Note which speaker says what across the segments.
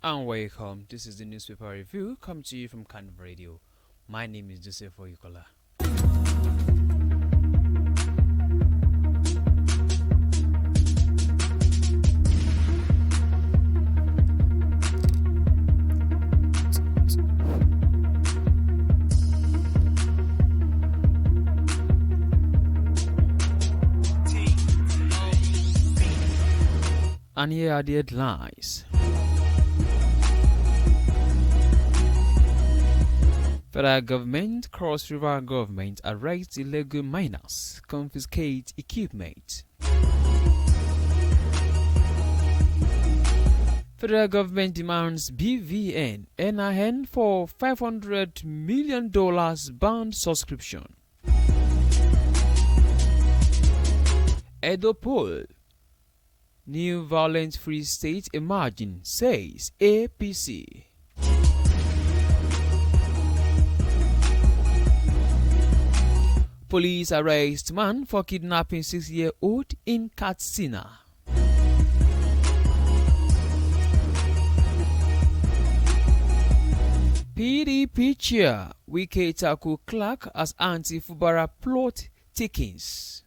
Speaker 1: And welcome. This is the newspaper review come to you from Carnival Radio. My name is Joseph Oyukola. And here are the headlines. Federal government, Cross River government arrests illegal miners, confiscate equipment. Federal government demands BVN, NIN for $500 million bond subscription. Edo poll. New violence-free state emerging, says APC. Police arrest man for kidnapping 6-year-old in Katsina. PDP chair Wike tackle Clark as anti-Fubara plot thickens.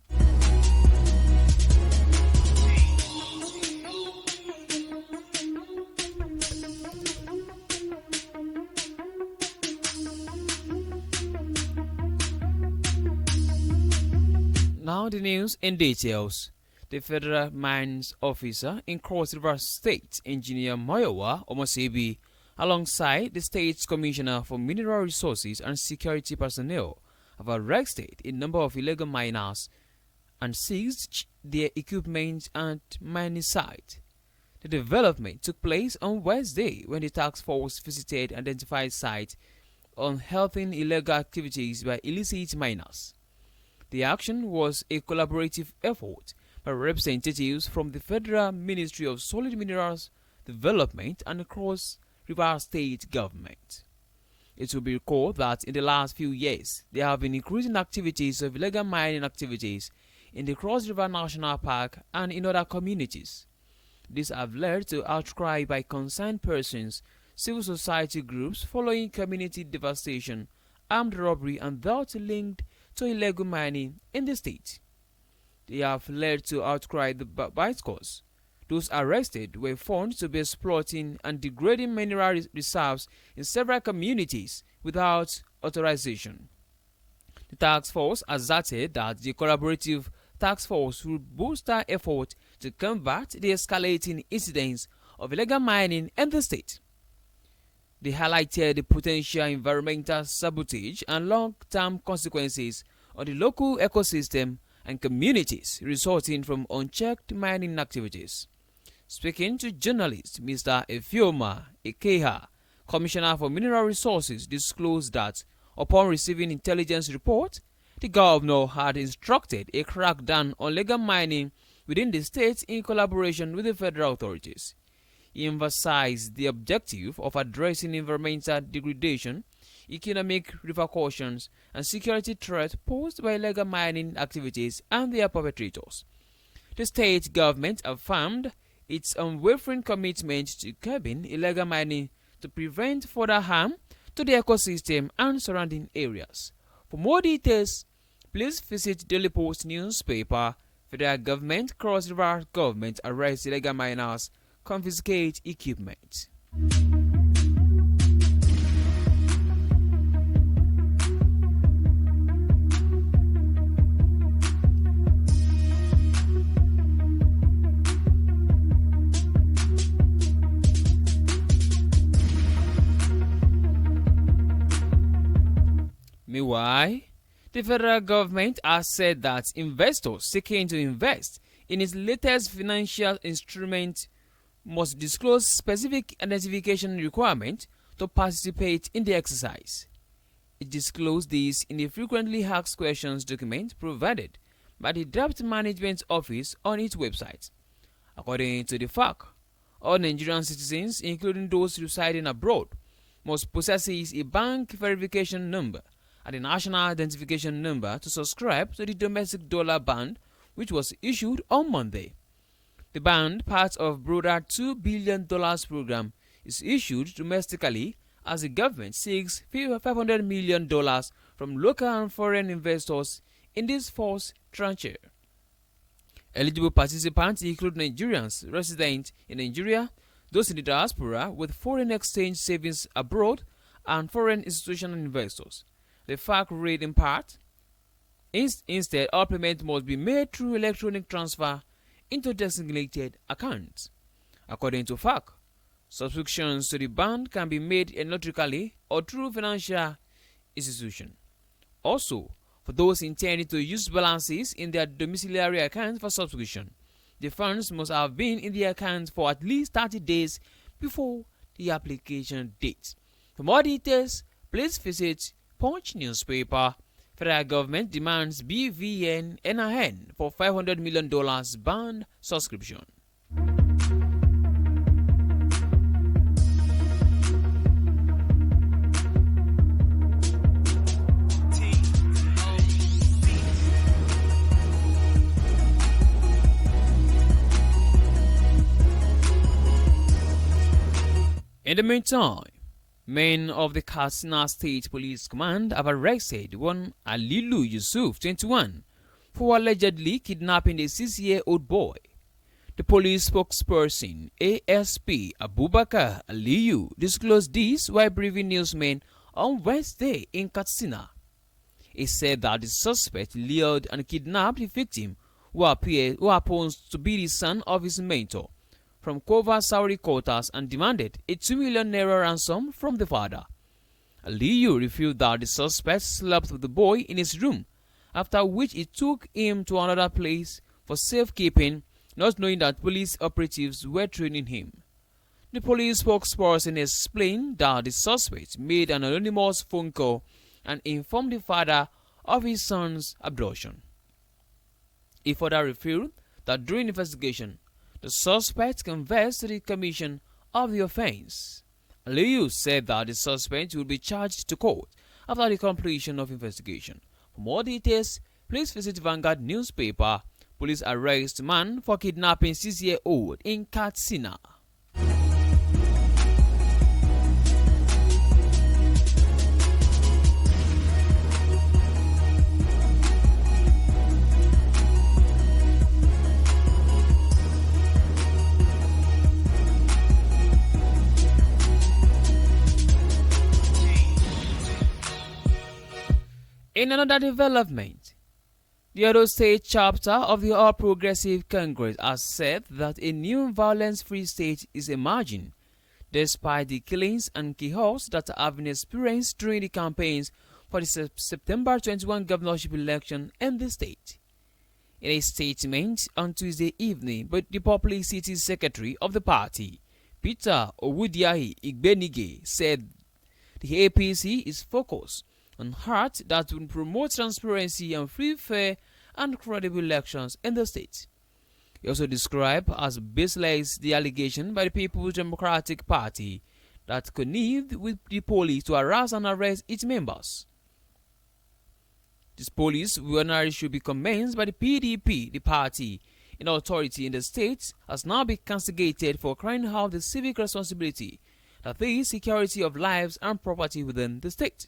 Speaker 1: Now the news in details. The federal mines officer in Cross River State, Engineer Mayowa Omosebi, alongside the state's commissioner for mineral resources and security personnel, have arrested a number of illegal miners and seized their equipment at mining site. The development took place on Wednesday when the task force visited identified sites unearthing illegal activities by illicit miners. The action was a collaborative effort by representatives from the Federal Ministry of Solid Minerals Development and the Cross River State Government. It will be recalled that in the last few years, there have been increasing activities of illegal mining activities in the Cross River National Park and in other communities. These have led to outcry by concerned persons, civil society groups following community devastation, armed robbery and thought linked to illegal mining in the state. They have led to outcry by cause. Those arrested were found to be exploiting and degrading mineral reserves in several communities without authorization. The task force asserted that the collaborative task force will boost our effort to combat the escalating incidents of illegal mining in the state. They highlighted the potential environmental sabotage and long-term consequences on the local ecosystem and communities resulting from unchecked mining activities. Speaking to journalists, Mr. Efioma Ekeha, Commissioner for Mineral Resources, disclosed that upon receiving intelligence report, the governor had instructed a crackdown on legal mining within the state in collaboration with the federal authorities. He emphasized the objective of addressing environmental degradation, economic repercussions, and security threats posed by illegal mining activities and their perpetrators. The state government affirmed its unwavering commitment to curbing illegal mining to prevent further harm to the ecosystem and surrounding areas. For more details, please visit Daily Post newspaper. Federal government, Cross River government arrests illegal miners, confiscate equipment. Meanwhile, the federal government has said that investors seeking to invest in its latest financial instrument must disclose specific identification requirements to participate in the exercise. It disclosed this in a frequently asked questions document provided by the Debt Management Office on its website. According to the FAQ, all Nigerian citizens, including those residing abroad, must possess a bank verification number and a national identification number to subscribe to the domestic dollar bond, which was issued on Monday. The bond, part of broader $2 billion program is issued domestically as the government seeks $500 million from local and foreign investors in this first tranche. Eligible participants include Nigerians resident in Nigeria, those in the diaspora with foreign exchange savings abroad, and foreign institutional investors. The FAQ read in part, instead, all payment must be made through electronic transfer into designated accounts. According to FAQ, subscriptions to the band can be made electronically or through financial institution. Also, for those intending to use balances in their domiciliary accounts for subscription, the funds must have been in the account for at least 30 days before the application date. For more details, please visit Punch newspaper. Federal government demands BVN NIN for $500 million band subscription. In the meantime, men of the Katsina State Police Command have arrested one Alilu Yusuf, 21, for allegedly kidnapping a 6-year-old boy. The police spokesperson, ASP Abubakar Aliyu, disclosed this while briefing newsmen on Wednesday in Katsina. He said that the suspect lured and kidnapped the victim, who happens to be the son of his mentor, from Kova Sauri quarters and demanded a 2 million naira ransom from the father. Aliyu revealed that the suspect slept with the boy in his room, after which he took him to another place for safekeeping, not knowing that police operatives were training him. The police spokesperson explained that the suspect made an anonymous phone call and informed the father of his son's abduction. He further revealed that during investigation, the suspect confessed to the commission of the offense. Aliyu said that the suspect will be charged to court after the completion of investigation. For more details, please visit Vanguard newspaper. Police arrest man for kidnapping 6-year-old in Katsina. In another development, the Oyo State chapter of the All Progressive Congress has said that a new violence-free state is emerging, despite the killings and chaos that have been experienced during the campaigns for the September 21 governorship election in the state. In a statement on Tuesday evening, but the publicity secretary of the party, Peter Owudiahi Igbenige, said the APC is focused on heart that will promote transparency and free, fair, and credible elections in the state. He also described as baseless the allegation by the People's Democratic Party that connived with the police to harass and arrest its members. This police weaponry should be commenced by the PDP, the party in authority in the state, has now been castigated for carrying out the civic responsibility, that is, security of lives and property within the state.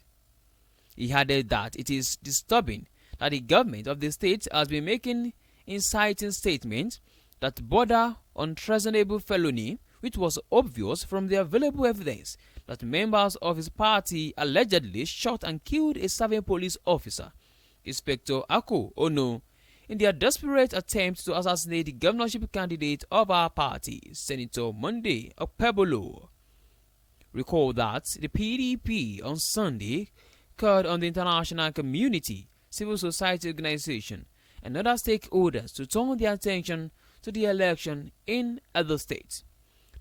Speaker 1: He added that it is disturbing that the government of the state has been making inciting statements that border on treasonable felony, which was obvious from the available evidence that members of his party allegedly shot and killed a serving police officer, Inspector Ako Ono, in their desperate attempt to assassinate the governorship candidate of our party, Senator Monday Okpebolo. Recall that the PDP on Sunday called on the international community, civil society organization, and other stakeholders to turn their attention to the election in other states.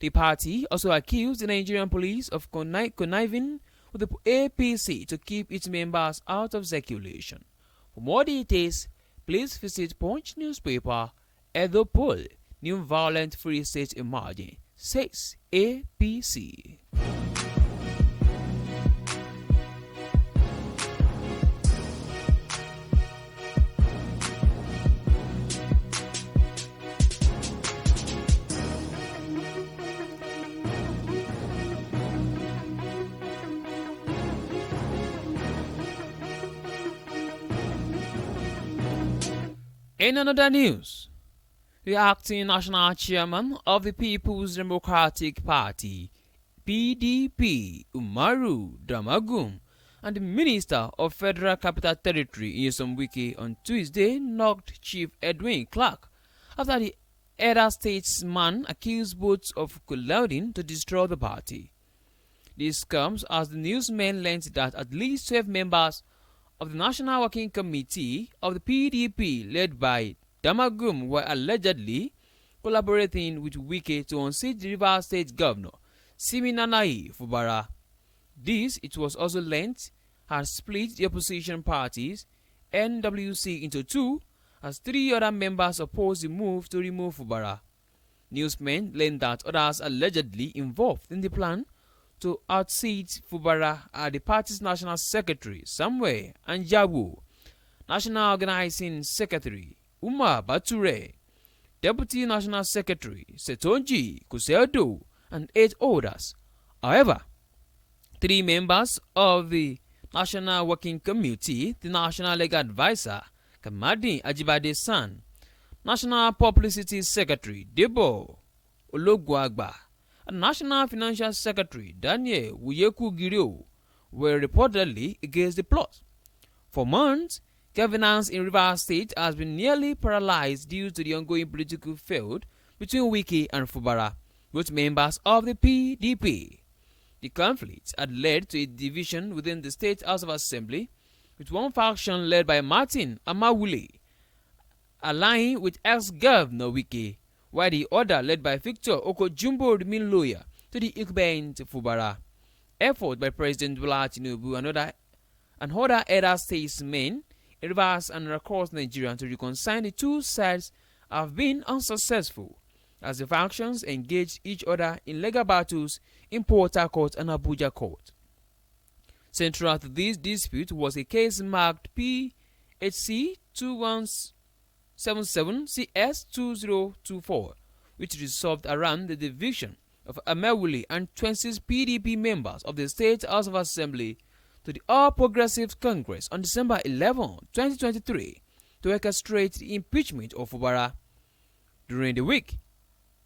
Speaker 1: The party also accused the Nigerian police of conniving with the APC to keep its members out of circulation. For more details, please visit Punch newspaper. Edo Poll, new violent free state emerging, says APC. In another news, the acting national chairman of the People's Democratic Party, PDP, Umaru Damagum, and the Minister of Federal Capital Territory, Nyesom Wike, on Tuesday knocked Chief Edwin Clark after the elder statesman accused both of colluding to destroy the party. This comes as the newsmen learned that at least 12 members of the National Working Committee of the PDP, led by Damagum, were allegedly collaborating with Wike to unseat the Rivers State Governor, Siminalayi Fubara. This, it was also learnt, has split the opposition parties, NWC, into two, as 3 other members opposed the move to remove Fubara. Newsmen learned that others allegedly involved in the plan to outseat Fubara are the party's National Secretary, Samuel Anjabu, National Organizing Secretary, Umar Bature, Deputy National Secretary, Setonji Kuseodo, and 8 others. However, 3 members of the National Working Committee, the National Legal Advisor, Kamadi Ajibade San, National Publicity Secretary, Debo Ologwagba, and National Financial Secretary, Daniel Wuyeku Girio, were reportedly against the plot. For months, governance in Rivers State has been nearly paralyzed due to the ongoing political feud between Wike and Fubara, both members of the PDP. The conflict had led to a division within the State House of Assembly, with one faction led by Martin Amawule allying with ex-governor Wike, while the other led by Victor Okojumbo remained loyal to the incumbent Fubara. Effort by President Bola Tinubu and other elder statesmen in Rivers and across Nigeria to reconcile the two sides have been unsuccessful, as the factions engaged each other in legal battles in Port Harcourt and Abuja Court. Central to this dispute was a case marked PHC 2177CS2024, which resolved around the division of Amewuli and 20 PDP members of the State House of Assembly to the All Progressives Congress on December 11, 2023, to orchestrate the impeachment of Fubara. During the week,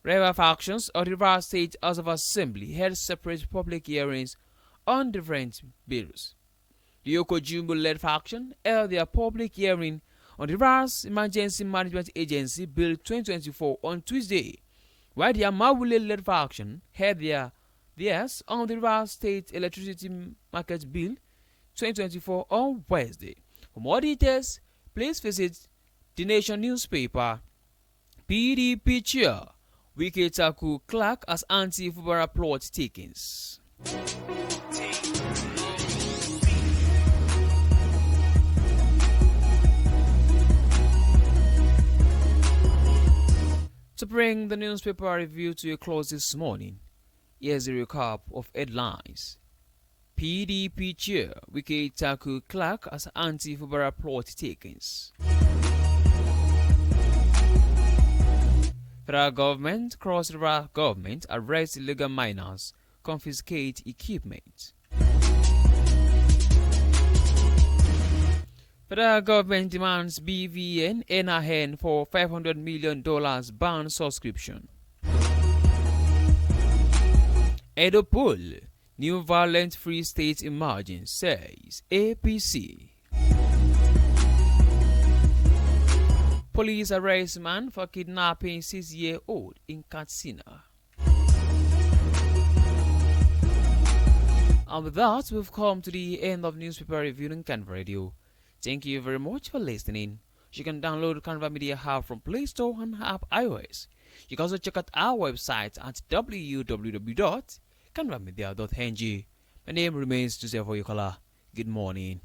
Speaker 1: rival factions of the Rivers State House of Assembly held separate public hearings on different bills. The Okojumbo-led faction held their public hearing on the Rivers Emergency Management Agency Bill 2024 on Tuesday, while the Amawule-led faction held theirs on the Rivers State Electricity Market Bill 2024 on Wednesday. For more details, please visit The Nation newspaper. PDP chair Wike tackle Clark as anti-Fubara plot takings. To bring the newspaper review to a close this morning, here's a recap of headlines. PDP chair Wike tackle Clark as anti-Fubara plot takings. Federal government, cross-river government arrest illegal miners, confiscate equipment. Federal government demands BVN NRN for $500 million ban subscription. Edo poll, new violent free state emerging, says APC. Police arrest man for kidnapping 6-year-old in Katsina. And with that, we've come to the end of newspaper review on Carnival Radio. Thank you very much for listening. You can download the Carnival Media app from Play Store and app iOS. You can also check out our website at www.carnivalmedia.ng. My name remains Joseph Oyukala. Good morning.